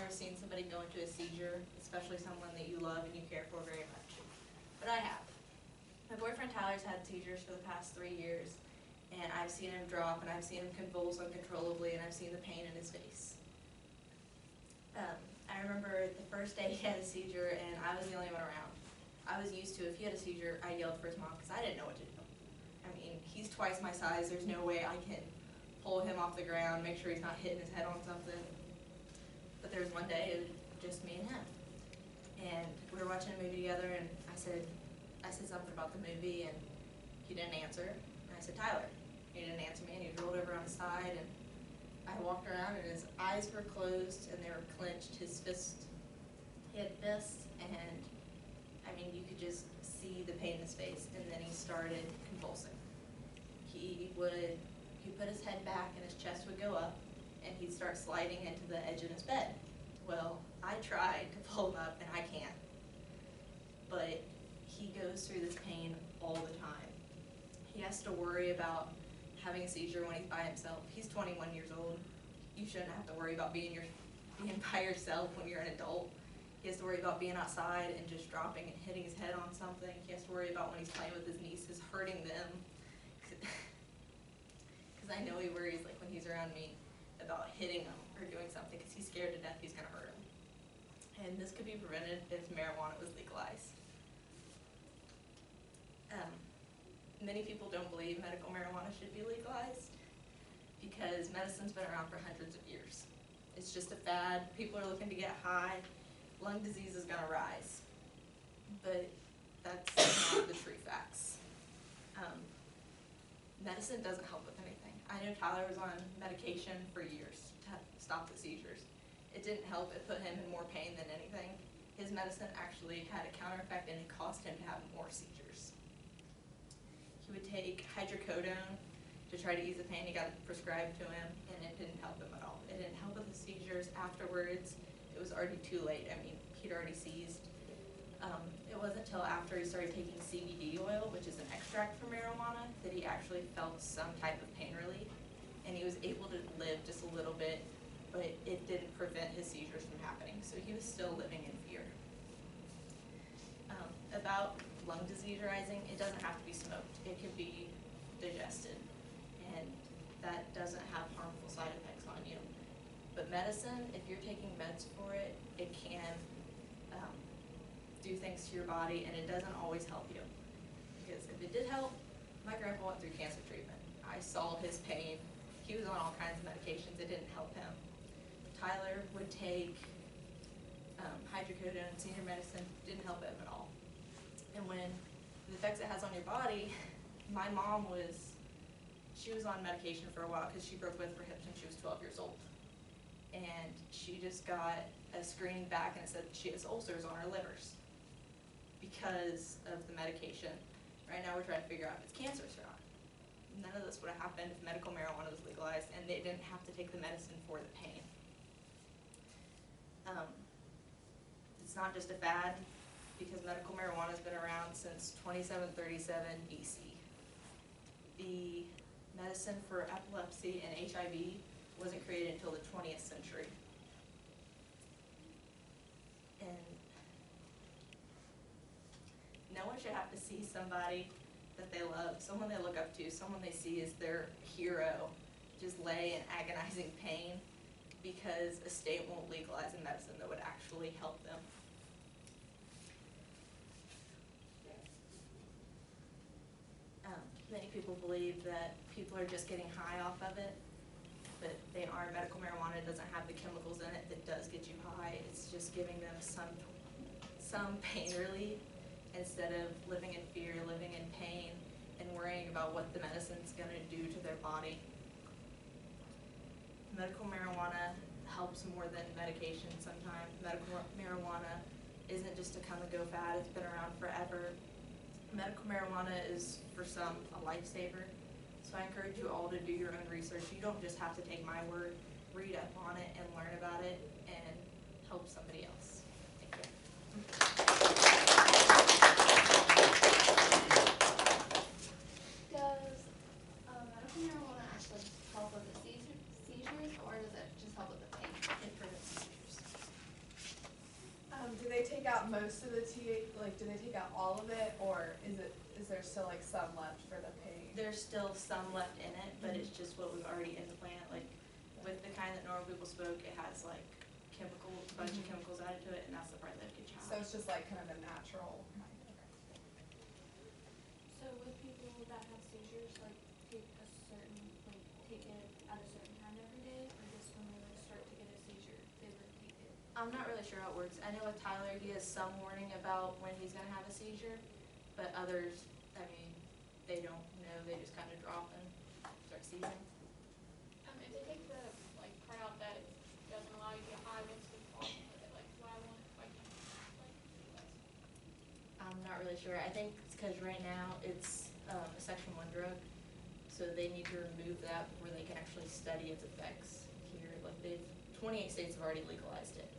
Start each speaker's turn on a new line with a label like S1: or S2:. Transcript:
S1: ever seen somebody go into a seizure, especially someone that you love and you care for very much. But I have. My boyfriend Tyler's had seizures for the past 3 years, and I've seen him drop, and I've seen him convulse uncontrollably, and I've seen the pain in his face. I remember the first day he had a seizure, and I was the only one around. I was used to, if he had a seizure, I yelled for his mom because I didn't know what to do. I mean, he's twice my size. There's no way I can pull him off the ground, make sure he's not hitting his head on something. But there was one day, it was just me and him. And we were watching a movie together, and I said something about the movie, and he didn't answer. And I said, Tyler. He didn't answer me, and he rolled over on his side, and I walked around, and his eyes were closed, and they were clenched. He had fists, and I mean, you could just see the pain in his face, and then he started convulsing. He put his head back, and his chest would go up, and he'd start sliding into the edge of his bed. Well, I tried to pull him up, and I can't. But he goes through this pain all the time. He has to worry about having a seizure when he's by himself. He's 21 years old. You shouldn't have to worry about being by yourself when you're an adult. He has to worry about being outside and just dropping and hitting his head on something. He has to worry about when he's playing with his nieces, hurting them. Because I know he worries, like when he's around me, about hitting them or doing something because he's scared to death he's going to hurt him. And this could be prevented if marijuana was legalized. Many people don't believe medical marijuana should be legalized because medicine's been around for hundreds of years. It's just a fad. People are looking to get high. Lung disease is going to rise. But that's not the true facts. Medicine doesn't help with anything. I know Tyler was on medication for years to stop the seizures. It didn't help. It put him in more pain than anything. His medicine actually had a counter effect, and it caused him to have more seizures. He would take hydrocodone to try to ease the pain. He got it prescribed to him, and it didn't help him at all. It didn't help with the seizures afterwards. It was already too late. I mean, he'd already seized. It wasn't until after he started taking CBD oil, which is an extract from marijuana, that he actually felt some type of pain relief, and he was able to live just a little bit, but it didn't prevent his seizures from happening, so he was still living in fear. About lung disease rising, it doesn't have to be smoked. It could be digested, and that doesn't have harmful side effects on you. But medicine, if you're taking meds for it, it can do things to your body, and it doesn't always help you. Because if it did help, my grandpa went through cancer treatment. I saw his pain. He was on all kinds of medications. It didn't help him. Tyler would take hydrocodone, senior medicine, didn't help him at all. And when the effects it has on your body, my mom she was on medication for a while because she broke both her hips when she was 12 years old. And she just got a screening back, and it said she has ulcers on her livers because of the medication. Right now we're trying to figure out if it's cancerous or not. None of this would have happened if medical marijuana was legalized and they didn't have to take the medicine for the pain. It's not just a fad, because medical marijuana has been around since 2737 BC. The medicine for epilepsy and HIV wasn't created until the 20th century. And no one should have to see somebody that they love, someone they look up to, someone they see as their hero, just lay in agonizing pain because a state won't legalize a medicine that would actually help them. Many people believe that people are just getting high off of it, but they aren't. Medical marijuana doesn't have the chemicals in it that does get you high. It's just giving them some pain relief instead of living in fear, living in pain, and worrying about what the medicine's going to do to their body. Medical marijuana helps more than medication sometimes. Medical marijuana isn't just a come-and-go fad. It's been around forever. Medical marijuana is, for some, a lifesaver. So I encourage you all to do your own research. You don't just have to take my word. Read up on it and learn about it and help somebody else. Thank you.
S2: Does medical marijuana actually help with the seizures, or does it just help with the pain?
S1: It prevents seizures.
S3: out most of the like, do they take out all of it, or is there still like some left for the pain?
S1: There's still some left in it, but it's just what was already in the plant. Like with the kind that normal people smoke, it has like a bunch of chemicals added to it, and that's the part that gets you
S3: So
S1: high.
S3: it's just like kind of a natural.
S2: So with people that have seizures, like take a certain, like take it at a certain time every day, or just when they like start to get a seizure, they would take it?
S1: I'm not really sure how it works. I know with Tyler, he has some warning about when he's gonna have a seizure, but others, I mean, they don't know. They just kind of drop and start seizing.
S4: If they take the, like, part out that it doesn't allow you to get high, what's the problem with it? Like, why won't, like,
S1: I'm not really sure. I think it's because right now it's a Section 1 drug, so they need to remove that before they can actually study its effects here. Like 28 states have already legalized it.